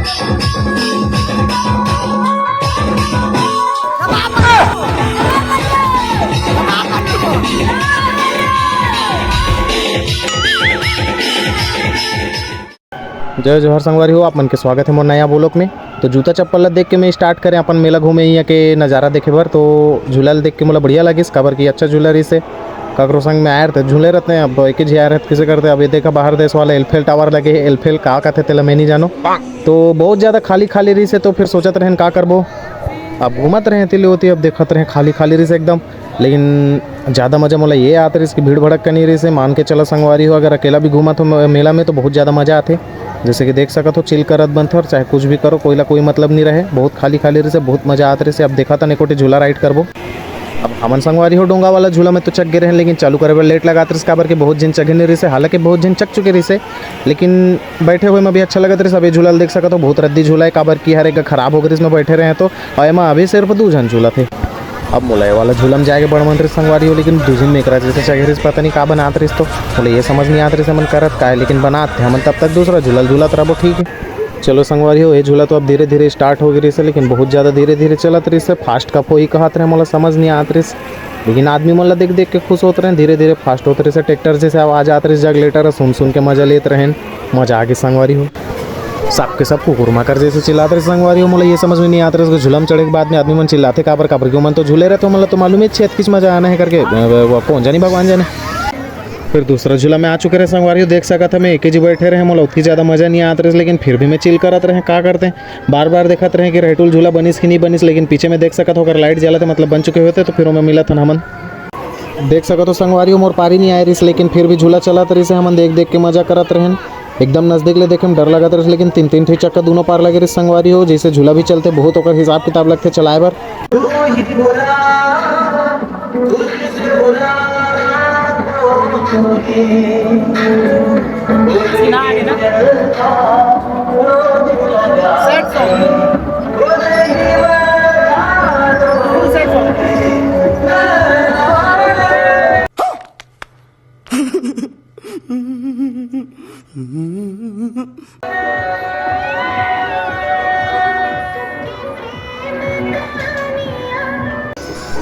जय जोहर संगवारी हो, आप मन के स्वागत है मोर नया ब्लॉग में। तो जूता चप्पल ला देख के मैं स्टार्ट करें अपन मेला घूमे यहाँ के नज़ारा देखे बर। तो झूला देख के मोला बढ़िया लगिस, काबर की अच्छा झूला रही से ककरो संग में आए थे झूले रहते हैं। अब एक ही आए किसे करते अब ये देखा बाहर देश वाला एलफेल टावर लगे, एलफेल का कहते तेला मैं नहीं जानो। तो बहुत ज़्यादा खाली खाली रही से, तो फिर सोचत रहें का करबो। अब घूमत रहे तिले होती, अब देखत रहे खाली खाली रही से एकदम। लेकिन ज़्यादा मज़ा मोला ये आते रही इसकी भीड़ भड़क का नहीं रही से। मान के चला संगवारी हो, अगर अकेला भी घूमत हो मेला में तो बहुत ज़्यादा मज़ा आते। जैसे कि देख सकत हो चिल करत बनते और चाहे कुछ भी करो, कोई मतलब नहीं रहे। बहुत खाली खाली रही से, बहुत मज़ा आते रही से। अब देखा था निकोटे झूला राइड करबो। अब हमन संगवारी हो डोंगा वाला झूला में तो चक गए रहे, लेकिन चालू करे लेट लगाते रही काबर के बहुत जिन चगे नहीं रही से। हालांकि बहुत जिन चक चुके रही से, लेकिन बैठे हुए में भी अच्छा लगत रही। सब ये झूला देख सकते हो, बहुत रद्दी झूला है काबर की हर एक खराब हो गई इसमें बैठे रहे तो। और एमा अभी सिर्फ 2 जन झूला थे। अब मोला वाला झूला में जाके बड़ मन रही संगवारी हो, लेकिन 2 दिन में एक जैसे चगे रही पता नहीं का बनाते रही। तो बोले ये समझ नहीं आते रही मन करत का है, लेकिन बनाते हमन तब तक दूसरा झूला तो रहो ठीक है। चलो संगवारी हो, ये झूला तो अब धीरे धीरे स्टार्ट हो गई से, लेकिन बहुत ज़्यादा धीरे धीरे चलत रही से। फास्ट कप हो ही कहत रहे, मोला समझ नहीं आत रही। लेकिन आदमी मोला देख देख के खुश होते रहे, धीरे धीरे फास्ट होते रहे से। ट्रैक्टर जैसे आवाज़ आते रही जग लेटर सुन के मजा लेते रहें। मजा आगे संगवारी हो, सबके सब कुकुरमा कर जैसे चिल्लाते रहे संगवारी हो। मोला ये समझ में नहीं आता रहा झूला में चढ़े के बाद में आदमी मन चिल्लाते काबर क्यों मन तो झूले रहे। तो मतलब तो मालूम है छेद किस मजा आना है करके, कौन जानी भगवान जाने। फिर दूसरा झूला में आ चुके रहे संगवारी हो, देख सका था मैं एक ही बैठे रहे। मोला उतनी ज़्यादा मज़ा नहीं आता रहे, लेकिन फिर भी मैं चिल करते रहे। का करते हैं बार बार देखते रहे कि रेटुल झूला बनिस कि नहीं बनिस। लेकिन पीछे में देख सका था अगर लाइट जला थे मतलब बन चुके होते, तो फिर मैं मिला था हमन देख सका तो संगवारी हो। मोर पारी नहीं आ रही, लेकिन फिर भी झूला चला रही से हमन देख देख के मजा करत रहे। एकदम नज़दीक ले देखे में डर लगा रहे, लेकिन 3-3 ठे चक्का दोनों पार लगे रही संगवारी हो। जैसे झूला भी चलते बहुत ओकर हिसाब किताब लगते चलाए बर।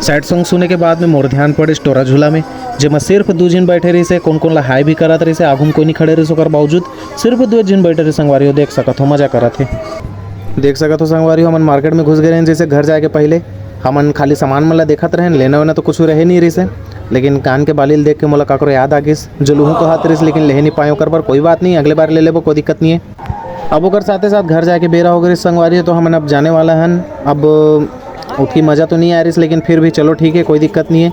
सैड सॉन्ग सुने के बाद में मोर ध्यान पड़े स्टोरा झूला में, जेमा सिर्फ 2 जन बैठे रही से। कौन ला हाई भी करत रही से, आगू में कोई नहीं खड़े रही से। बावजूद सिर्फ 2 जन बैठे रहे संगवारी हो, देख सकत हो मजा करत है। देख सकत हो संगवारी हो, हमन मार्केट में घुस गए हैं। जैसे घर जाके पहले हमन खाली सामान मन ला देखत रहे, लेना वेना तो कुछ रहे नहीं रही से। लेकिन कान के बाली देख के मोला काकरो याद आ गइस जो लूहू को हाथ रही, लेकिन ले नहीं पाए ओकर पर। कोई बात नहीं, अगले बार ले लेबो, कोई दिक्कत नहीं है। अब ओकर साथ साथ घर जाके बेरा हो गई संगवारी हो, तो हमन अब जाने वाला हन। अब उतनी मज़ा तो नहीं आ रही, लेकिन फिर भी चलो ठीक है, कोई दिक्कत नहीं है।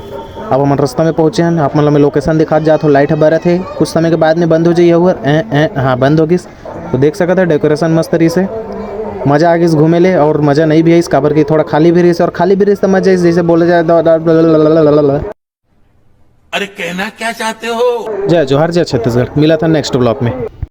अब हम रास्ता में पहुँचे हैं, आप मतलब मैं लोकेशन दिखा जात हो। लाइट बरत है, कुछ समय के बाद में बंद हो जाइए हुआ। हाँ बंद हो गई। तो देख सकते हैं डेकोरेशन मस्त रही से, मज़ा आ गई घूमे ले। और मज़ा नहीं भी है इस काबर की थोड़ा खाली भी रही से, और खाली भी रही तो मज़ा जैसे बोले जाए। अरे कहना क्या चाहते हो? जय जोहर, जय छत्तीसगढ़। मिला था नेक्स्ट ब्लॉग में।